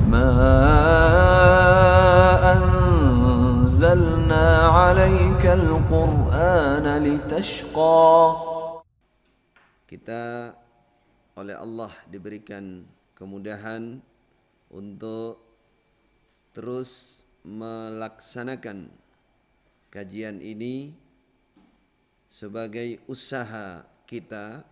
ما أنزلنا عليك القرآن لتشقى. Kita oleh Allah diberikan kemudahan untuk terus melaksanakan kajian ini sebagai usaha kita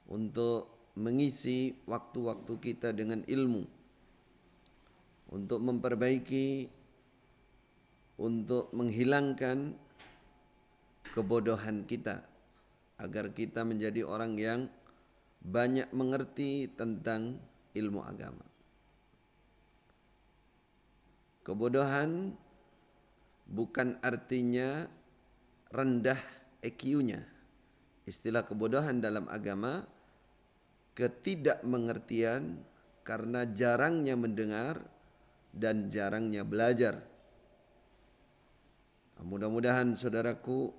untuk mengisi waktu-waktu kita dengan ilmu, untuk memperbaiki, untuk menghilangkan kebodohan kita, agar kita menjadi orang yang banyak mengerti tentang ilmu agama. Kebodohan bukan artinya rendah EQ-nya. Istilah kebodohan dalam agama, ketidakmengertian karena jarangnya mendengar dan jarangnya belajar. Mudah-mudahan saudaraku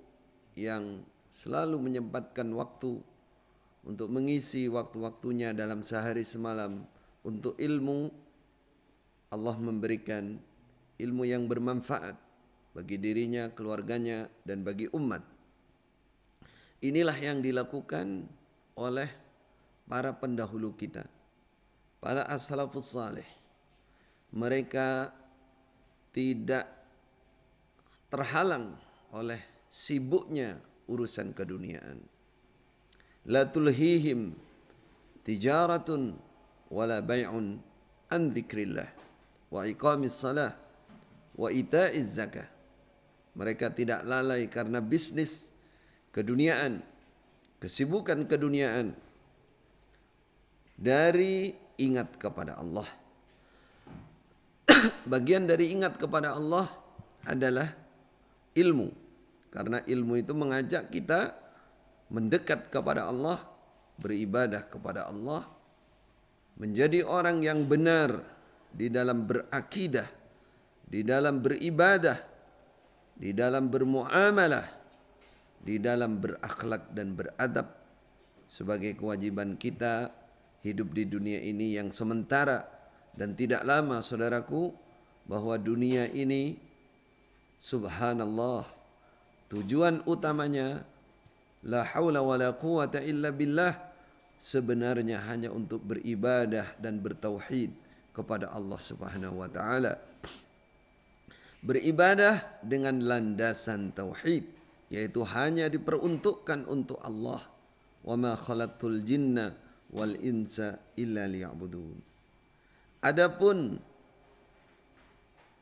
yang selalu menyempatkan waktu untuk mengisi waktu-waktunya dalam sehari semalam untuk ilmu, Allah memberikan ilmu yang bermanfaat bagi dirinya, keluarganya, dan bagi umat. Inilah yang dilakukan oleh para pendahulu kita, para as-salafus salih. Mereka tidak terhalang oleh sibuknya urusan keduniaan. La tulhihim tijaratun wala bai'un an dzikrillah wa iqamis salah wa ita'iz zakah. Mereka tidak lalai karena bisnis keduniaan, kesibukan keduniaan, dari ingat kepada Allah. Bagian dari ingat kepada Allah adalah ilmu. Karena ilmu itu mengajak kita mendekat kepada Allah, beribadah kepada Allah, menjadi orang yang benar di dalam berakidah, di dalam beribadah, di dalam bermuamalah, di dalam berakhlak dan beradab, sebagai kewajiban kita hidup di dunia ini yang sementara dan tidak lama, saudaraku, bahwa dunia ini subhanallah, tujuan utamanya la haula wala quwata illa billah, sebenarnya hanya untuk beribadah dan bertauhid kepada Allah Subhanahu wa taala. Beribadah dengan landasan tauhid, yaitu hanya diperuntukkan untuk Allah. Wa ma khalaqtul jinna wal insa illa liya'budun. Adapun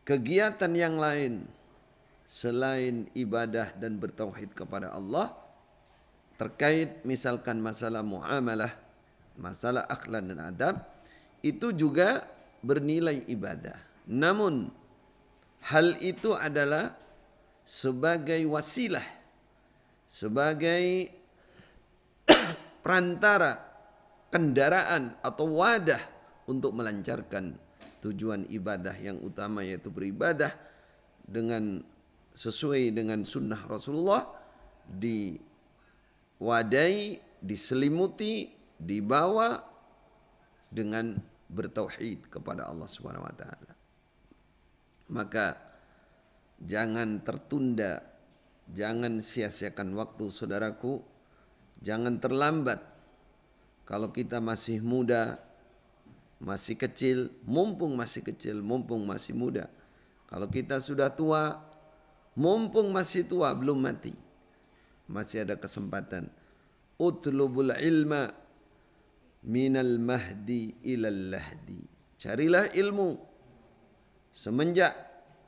kegiatan yang lain selain ibadah dan bertauhid kepada Allah, terkait misalkan masalah muamalah, masalah akhlak dan adab, itu juga bernilai ibadah. Namun hal itu adalah sebagai wasilah, sebagai perantara, kendaraan atau wadah untuk melancarkan tujuan ibadah yang utama, yaitu beribadah dengan sesuai dengan sunnah Rasulullah, diwadai, diselimuti, dibawa dengan bertauhid kepada Allah Subhanahu wa taala. Maka jangan tertunda, jangan sia-siakan waktu, saudaraku. Jangan terlambat. Kalau kita masih muda, masih kecil, mumpung masih kecil, mumpung masih muda. Kalau kita sudah tua, mumpung masih tua, belum mati, masih ada kesempatan. Utlubul ilma minal mahdi ilal lahdi. Carilah ilmu semenjak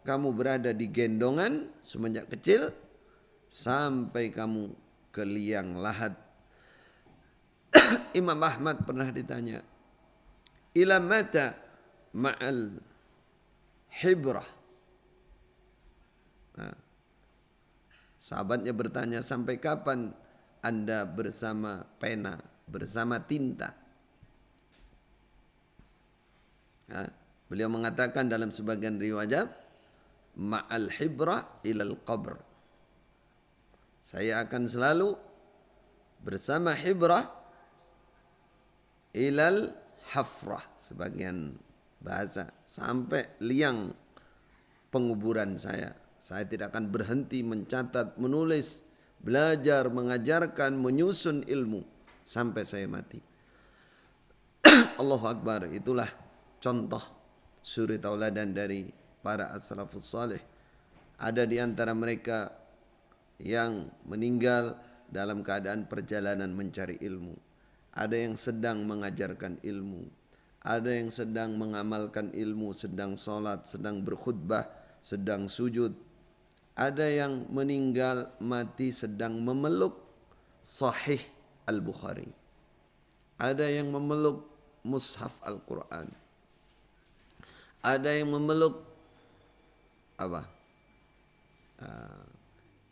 kamu berada di gendongan, semenjak kecil, sampai kamu ke liang lahat. Imam Ahmad pernah ditanya, ila mata ma'al hibrah. Sahabatnya bertanya, sampai kapan Anda bersama pena, bersama tinta? Beliau mengatakan dalam sebagian riwayat, ma'al hibrah ilal qabr. Saya akan selalu bersama hibrah ilal hafrah. Sebagian bahasa sampai liang penguburan saya. Saya tidak akan berhenti mencatat, menulis, belajar, mengajarkan, menyusun ilmu sampai saya mati. Allahu Akbar. Itulah contoh suri tauladan dari para as-salafus salih. Ada di antara mereka yang meninggal dalam keadaan perjalanan mencari ilmu. Ada yang sedang mengajarkan ilmu. Ada yang sedang mengamalkan ilmu, sedang sholat, sedang berkhutbah, sedang sujud. Ada yang meninggal mati sedang memeluk Sahih Al-Bukhari. Ada yang memeluk Mushaf Al-Quran. Ada yang memeluk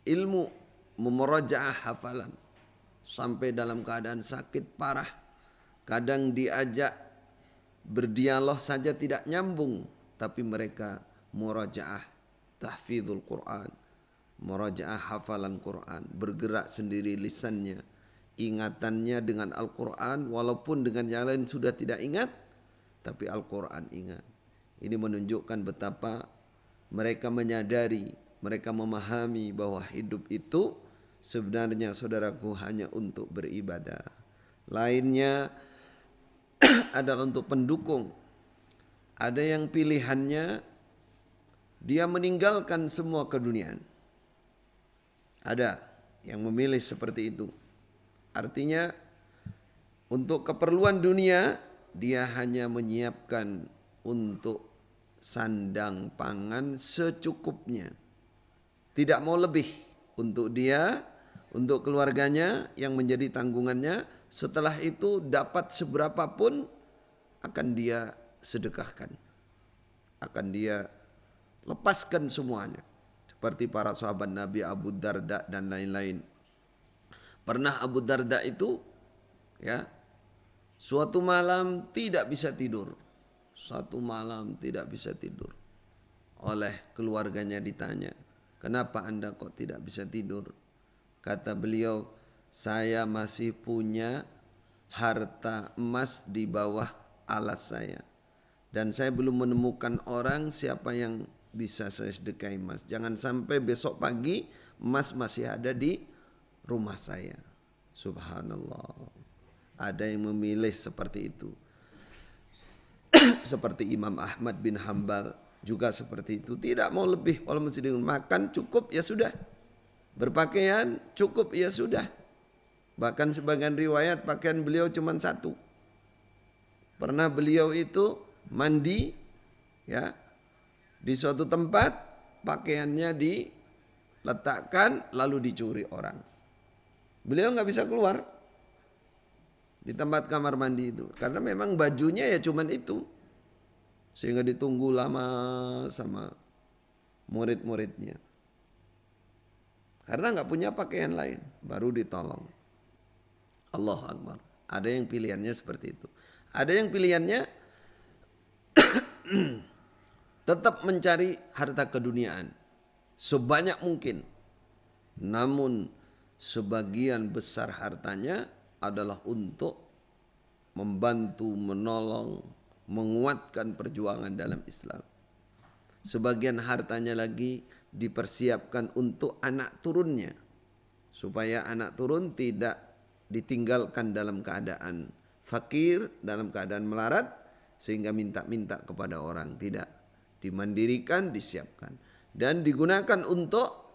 ilmu memurajaah hafalan sampai dalam keadaan sakit parah. Kadang diajak berdialog saja tidak nyambung, tapi mereka murajaah tahfidzul Quran, murajaah hafalan Quran, bergerak sendiri lisannya, ingatannya dengan Al-Quran, walaupun dengan yang lain sudah tidak ingat, tapi Al-Quran ingat. Ini menunjukkan betapa mereka menyadari, mereka memahami bahwa hidup itu sebenarnya saudaraku hanya untuk beribadah. Lainnya adalah untuk pendukung. Ada yang pilihannya dia meninggalkan semua keduniaan. Ada yang memilih seperti itu. Artinya untuk keperluan dunia dia hanya menyiapkan untuk sandang pangan secukupnya. Tidak mau lebih untuk dia, untuk keluarganya yang menjadi tanggungannya. Setelah itu dapat seberapa pun akan dia sedekahkan. Akan dia lepaskan semuanya. Seperti para sahabat Nabi Abu Darda dan lain-lain. Pernah Abu Darda itu suatu malam tidak bisa tidur. Suatu malam tidak bisa tidur. Oleh keluarganya ditanya, "Kenapa Anda kok tidak bisa tidur?" Kata beliau, "Saya masih punya harta emas di bawah alas saya. Dan saya belum menemukan orang siapa yang bisa saya sedekahi emas. Jangan sampai besok pagi emas masih ada di rumah saya." Subhanallah. Ada yang memilih seperti itu. Seperti Imam Ahmad bin Hambal juga seperti itu. Tidak mau lebih. Kalau mesti makan cukup ya sudah. Berpakaian cukup ya sudah. Bahkan sebagian riwayat pakaian beliau cuma satu. Pernah beliau itu mandi di suatu tempat, pakaiannya diletakkan lalu dicuri orang. Beliau nggak bisa keluar di tempat kamar mandi itu karena memang bajunya ya cuma itu, sehingga ditunggu lama sama murid-muridnya karena nggak punya pakaian lain, baru ditolong. Allahu Akbar. Ada yang pilihannya seperti itu. Ada yang pilihannya tetap mencari harta keduniaan sebanyak mungkin. Namun sebagian besar hartanya adalah untuk membantu, menolong, menguatkan perjuangan dalam Islam. Sebagian hartanya lagi dipersiapkan untuk anak turunnya, supaya anak turun tidak ditinggalkan dalam keadaan fakir, dalam keadaan melarat, sehingga minta-minta kepada orang. Tidak, dimandirikan, disiapkan. Dan digunakan untuk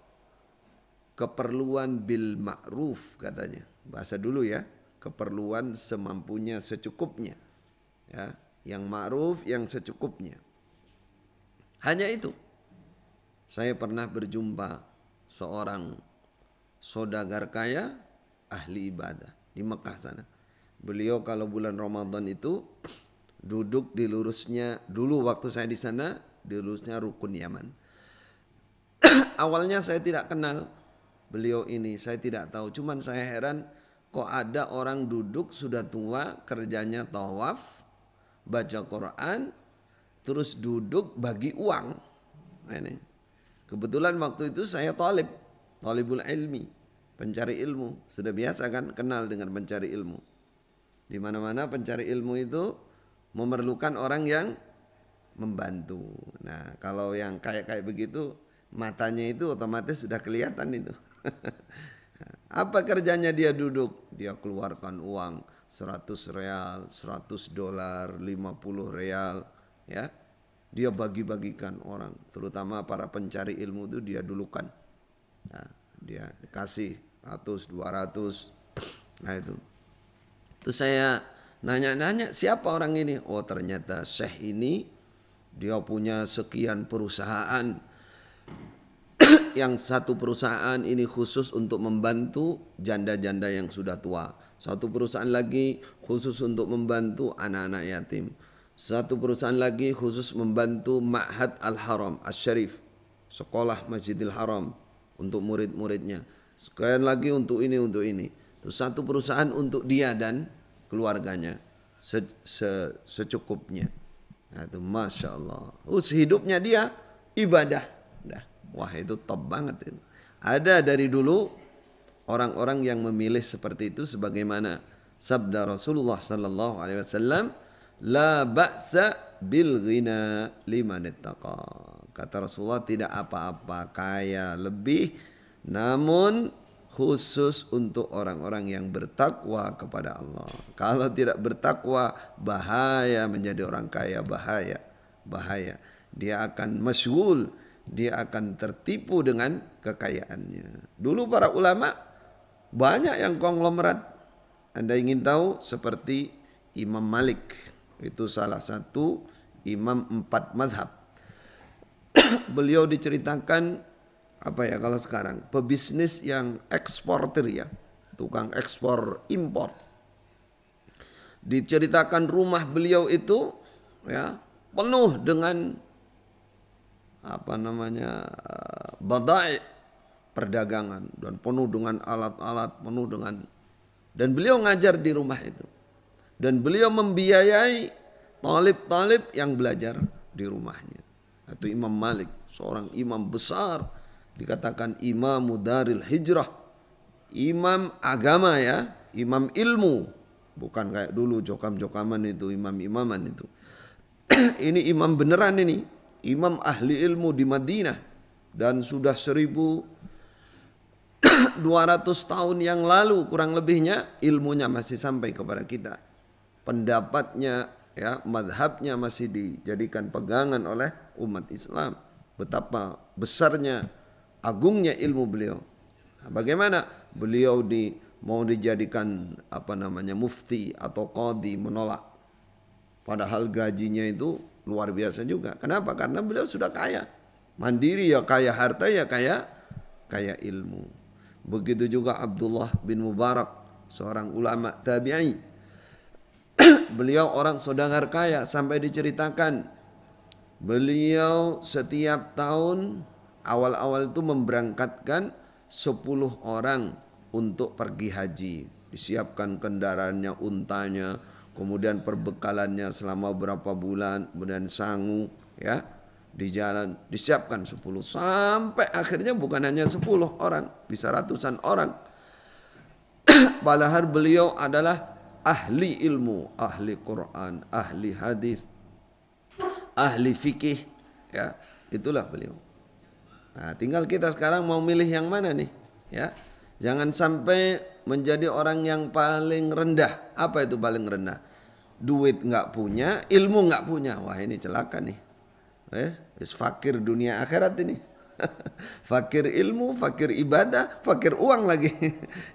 keperluan bil ma'ruf katanya. Bahasa dulu ya, keperluan semampunya, secukupnya. Ya, yang ma'ruf, yang secukupnya. Hanya itu. Saya pernah berjumpa seorang saudagar kaya, ahli ibadah di Mekah sana. Beliau kalau bulan Ramadan itu duduk di lurusnya, dulu waktu saya di sana, di lurusnya Rukun Yaman. Awalnya saya tidak kenal beliau ini, saya tidak tahu. Cuman saya heran kok ada orang duduk sudah tua, kerjanya tawaf, baca Quran, terus duduk bagi uang. Nah, ini. Kebetulan waktu itu saya talibul ilmi, pencari ilmu. Sudah biasa kan kenal dengan pencari ilmu. Di mana-mana pencari ilmu itu memerlukan orang yang membantu. Nah, kalau yang kayak begitu, matanya itu otomatis sudah kelihatan itu. Apa kerjanya dia duduk? Dia keluarkan uang 100 real, 100 dolar, 50 real, ya. Dia bagi-bagikan orang, terutama para pencari ilmu itu dia dulukan. Ya, dia kasih 100, 200. Nah itu. Terus saya nanya-nanya, siapa orang ini? Oh, ternyata Syekh ini dia punya sekian perusahaan. Yang satu perusahaan ini khusus untuk membantu janda-janda yang sudah tua. Satu perusahaan lagi khusus untuk membantu anak-anak yatim. Satu perusahaan lagi khusus membantu Ma'had Al-Haram Asy-Syarif, sekolah Masjidil Haram untuk murid-muridnya. Sekalian lagi untuk ini, untuk ini. Terus satu perusahaan untuk dia dan keluarganya secukupnya. Nah, itu Masya Allah. Hidupnya dia ibadah. Wah, itu top banget itu. Ada dari dulu orang-orang yang memilih seperti itu, sebagaimana sabda Rasulullah sallallahu alaihi wasallam, la ba'sa bil ghina liman ittaqa. Kata Rasulullah, tidak apa-apa kaya lebih, namun khusus untuk orang-orang yang bertakwa kepada Allah. Kalau tidak bertakwa, bahaya menjadi orang kaya, bahaya. Dia akan masyghul, dia akan tertipu dengan kekayaannya. Dulu para ulama banyak yang konglomerat. Anda ingin tahu, seperti Imam Malik, itu salah satu imam 4 madhab. Beliau diceritakan kalau sekarang pebisnis yang eksportir, ya, tukang ekspor impor. Diceritakan rumah beliau itu, ya, penuh dengan badai perdagangan, dan penuh dengan alat-alat, dan beliau ngajar di rumah itu, dan beliau membiayai talib-talib yang belajar di rumahnya. Itu Imam Malik, seorang imam besar, dikatakan Imamu Daril Hijrah, imam agama, ya, imam ilmu, bukan kayak dulu jokam-jokaman itu, imam-imaman itu. Ini imam beneran ini, imam ahli ilmu di Madinah, dan sudah 1200 tahun yang lalu kurang lebihnya ilmunya masih sampai kepada kita. Pendapatnya, ya, madhabnya masih dijadikan pegangan oleh umat Islam. Betapa besarnya, agungnya ilmu beliau. Nah, bagaimana beliau mau dijadikan mufti atau qadhi, menolak. Padahal gajinya itu luar biasa juga. Kenapa? Karena beliau sudah kaya. Mandiri, ya, kaya harta, ya, kaya ilmu. Begitu juga Abdullah bin Mubarak, seorang ulama tabi'i. Beliau orang saudagar kaya, sampai diceritakan beliau setiap tahun awal-awal itu memberangkatkan 10 orang untuk pergi haji. Disiapkan kendaraannya, untanya, kemudian perbekalannya selama berapa bulan, kemudian sangu, ya, di jalan disiapkan 10, sampai akhirnya bukan hanya 10 orang, bisa ratusan orang. Padahal beliau adalah ahli ilmu, ahli Quran, ahli hadis, ahli fikih, ya, itulah beliau. Nah, tinggal kita sekarang mau milih yang mana nih, ya. Jangan sampai menjadi orang yang paling rendah. Apa itu paling rendah? Duit nggak punya, ilmu nggak punya. Wah, ini celaka nih. Fakir dunia akhirat ini. Fakir ilmu, fakir ibadah, fakir uang lagi.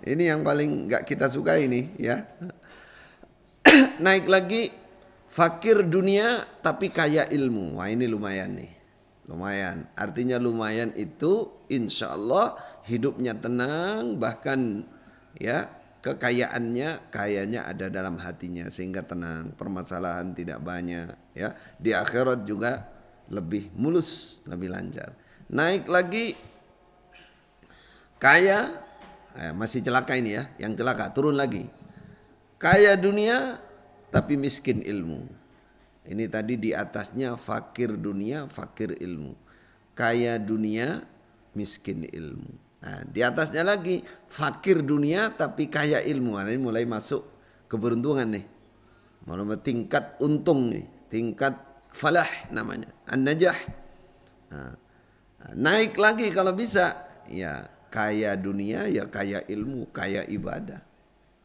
Ini yang paling nggak kita suka ini, ya. Naik lagi, fakir dunia tapi kaya ilmu. Wah, ini lumayan nih. Lumayan. Artinya lumayan itu insya Allah hidupnya tenang, bahkan, ya, kayanya ada dalam hatinya sehingga tenang, permasalahan tidak banyak, ya. Di akhirat juga lebih mulus, lebih lancar. Naik lagi, kaya, masih celaka ini, ya, yang celaka, turun lagi. Kaya dunia tapi miskin ilmu. Ini tadi di atasnya fakir dunia, fakir ilmu. Kaya dunia, miskin ilmu. Nah, di atasnya lagi fakir dunia tapi kaya ilmu. Nah, ini mulai masuk keberuntungan nih. Mulai tingkat untung nih, tingkat falah namanya, an-najah. Naik lagi kalau bisa, ya kaya dunia, ya kaya ilmu, kaya ibadah.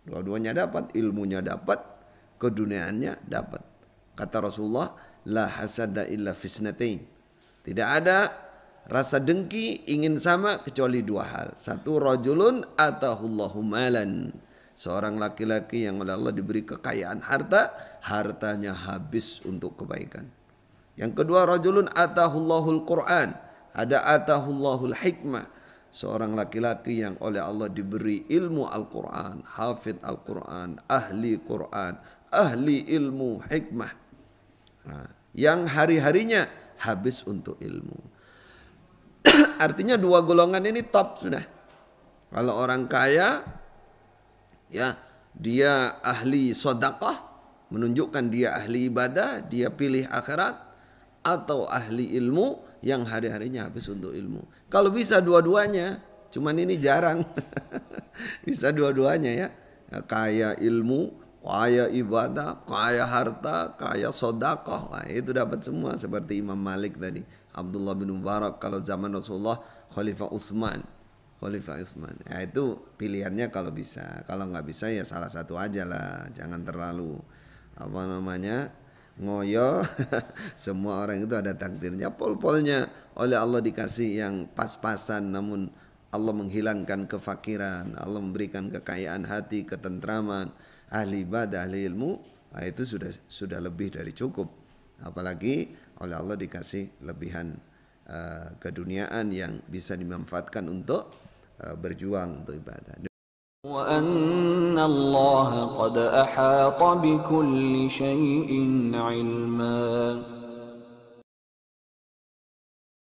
Dua-duanya dapat, ilmunya dapat, keduniaannya dapat. Kata Rasulullah, la hasada illa fisnatain. Tidak ada rasa dengki ingin sama kecuali dua hal. Satu, rajulun atahullahu malan. Seorang laki-laki yang oleh Allah diberi kekayaan harta, hartanya habis untuk kebaikan. Yang kedua, rajulun atahullahul Quran. Ada atahullahul hikmah. Seorang laki-laki yang oleh Allah diberi ilmu Al-Quran, hafid Al-Quran, ahli Quran, ahli ilmu hikmah. Nah, yang hari-harinya habis untuk ilmu. Artinya dua golongan ini top sudah. Kalau orang kaya, ya dia ahli sedekah, menunjukkan dia ahli ibadah, dia pilih akhirat, atau ahli ilmu yang hari-harinya habis untuk ilmu. Kalau bisa dua-duanya, cuman ini jarang. Bisa dua-duanya ya. Kaya ilmu, kaya ibadah, kaya harta, kaya sedekah. Nah, itu dapat semua seperti Imam Malik tadi. Abdullah bin Mubarak kalau zaman Rasulullah Khalifah Utsman. Ya, itu pilihannya kalau bisa. Kalau nggak bisa ya salah satu aja lah. Jangan terlalu ngoyo. Semua orang itu ada takdirnya, pol-polnya. Oleh Allah dikasih yang pas-pasan, namun Allah menghilangkan kefakiran, Allah memberikan kekayaan hati, ketentraman, ahli ibadah, ahli ilmu. Nah, itu sudah lebih dari cukup. Apalagi oleh Allah dikasih lebihan keduniaan yang bisa dimanfaatkan untuk berjuang untuk ibadah. وأن الله قد أحاط بكل شيء علما